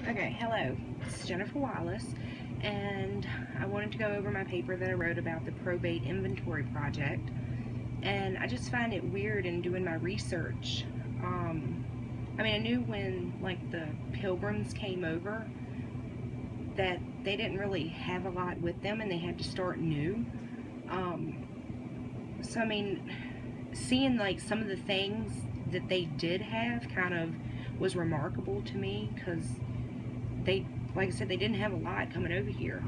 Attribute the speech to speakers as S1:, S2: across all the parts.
S1: Okay, hello. It's Jennifer Wallace, and I wanted to go over my paper that I wrote about the probate inventory project. And I just find it weird in doing my research. Um, I knew when like the pilgrims came over that they didn't really have a lot with them, and they had to start new. Um, so seeing like some of the things that they did have kind of was remarkable to me because they, like I said, they didn't have a lot coming over here.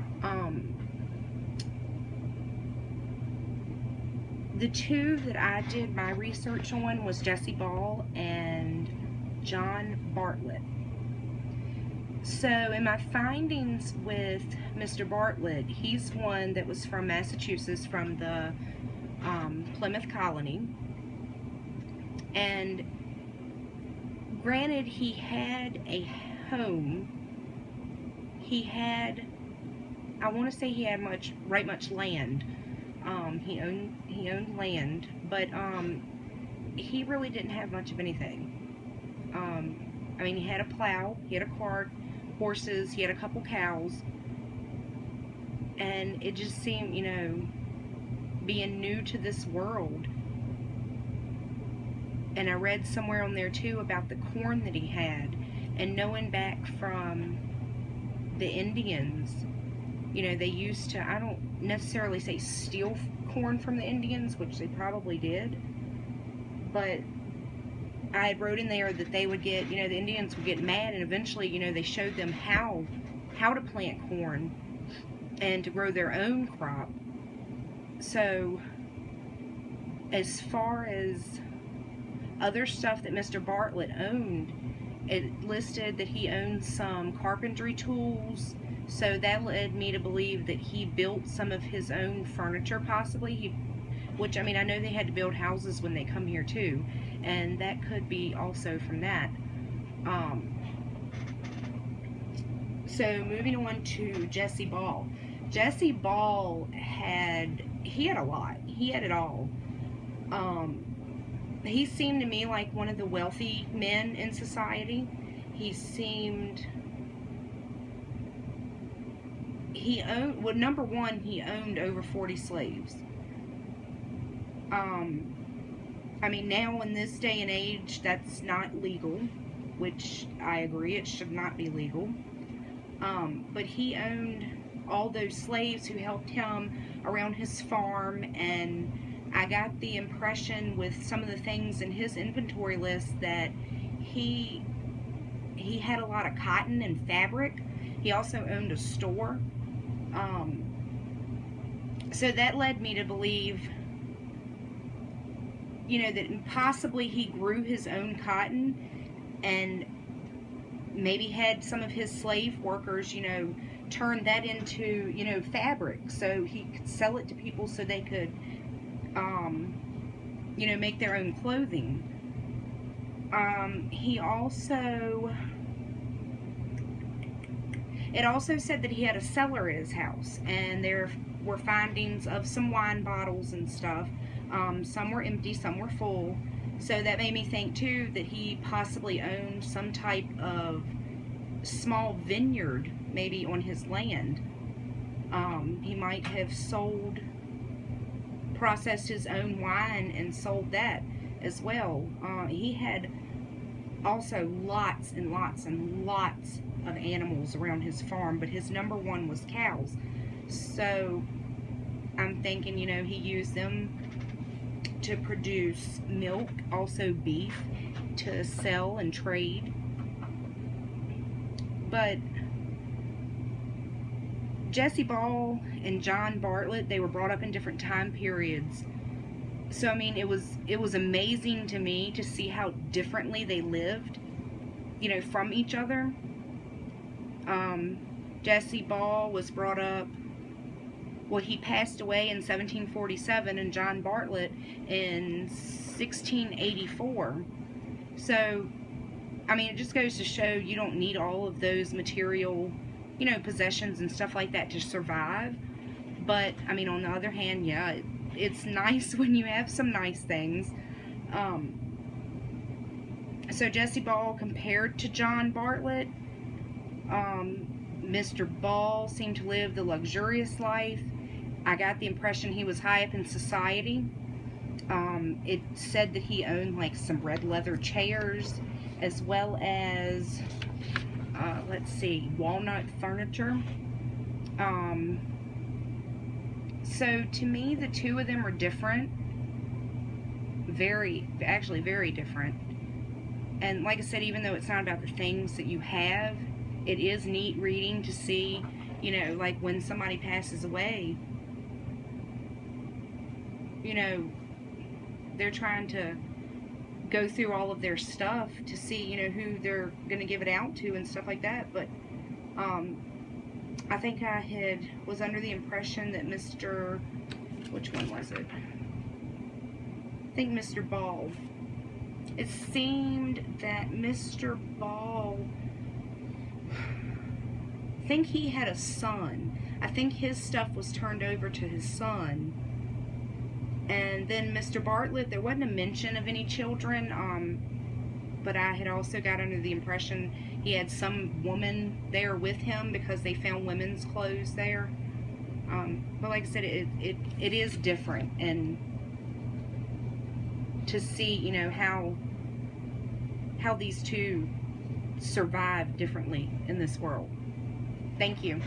S1: The two that I did my research on was Jesse Ball and John Bartlett. So in my findings with Mr. Bartlett, he's one that was from Massachusetts, from the Plymouth colony, and granted, he had a home. He had, I want to say he had much land. He owned land, but he really didn't have much of anything. He had a plow, he had a cart, horses, he had a couple cows, and it just seemed, being new to this world. And I read somewhere on there too about the corn that he had, and knowing back from the Indians, they used to, I don't necessarily say steal corn from the Indians, which they probably did, but I had wrote in there that they would get, the Indians would get mad, and eventually, they showed them how to plant corn and to grow their own crop. So as far as other stuff that Mr. Bartlett owned, it listed that he owned some carpentry tools. So that led me to believe that he built some of his own furniture, possibly. Which, I know they had to build houses when they come here too, and that could be also from that. So moving on to Jesse Ball. Jesse Ball he had a lot. He had it all. He seemed to me like one of the wealthy men in society. He owned, well, number one, he owned over 40 slaves. Now in this day and age, that's not legal, which I agree, it should not be legal. But he owned all those slaves who helped him around his farm, and I got the impression with some of the things in his inventory list that he had a lot of cotton and fabric. He also owned a store. So that led me to believe, that possibly he grew his own cotton and maybe had some of his slave workers, turn that into, fabric so he could sell it to people so they could, make their own clothing. It also said that he had a cellar at his house, and there were findings of some wine bottles and stuff. Some were empty, some were full. So that made me think too that he possibly owned some type of small vineyard, maybe on his land. He might have processed his own wine and sold that as well. He had also lots and lots and lots of animals around his farm, but his number one was cows. So I'm thinking, he used them to produce milk, also beef, to sell and trade. But Jesse Ball and John Bartlett, they were brought up in different time periods. So it was amazing to me to see how differently they lived, from each other. Jesse Ball was brought up, well, he passed away in 1747, and John Bartlett in 1684. So, it just goes to show you don't need all of those material, possessions and stuff like that to survive. But, on the other hand, yeah, it's nice when you have some nice things. So Jesse Ball compared to John Bartlett, Mr. Ball seemed to live the luxurious life. I got the impression he was high up in society. It said that he owned like some red leather chairs, as well as, let's see, walnut furniture. Um, so to me, the two of them are different. Actually, very different. And like I said, even though it's not about the things that you have, it is neat reading to see, like when somebody passes away, they're trying to go through all of their stuff to see, who they're going to give it out to and stuff like that. But I think I was under the impression that which one was it? I think Mr. Ball. It seemed that Mr. Ball, I think he had a son. I think his stuff was turned over to his son. And then Mr. Bartlett, there wasn't a mention of any children, but I had also got under the impression he had some woman there with him because they found women's clothes there. But like I said, it is different, and to see, how these two survive differently in this world. Thank you.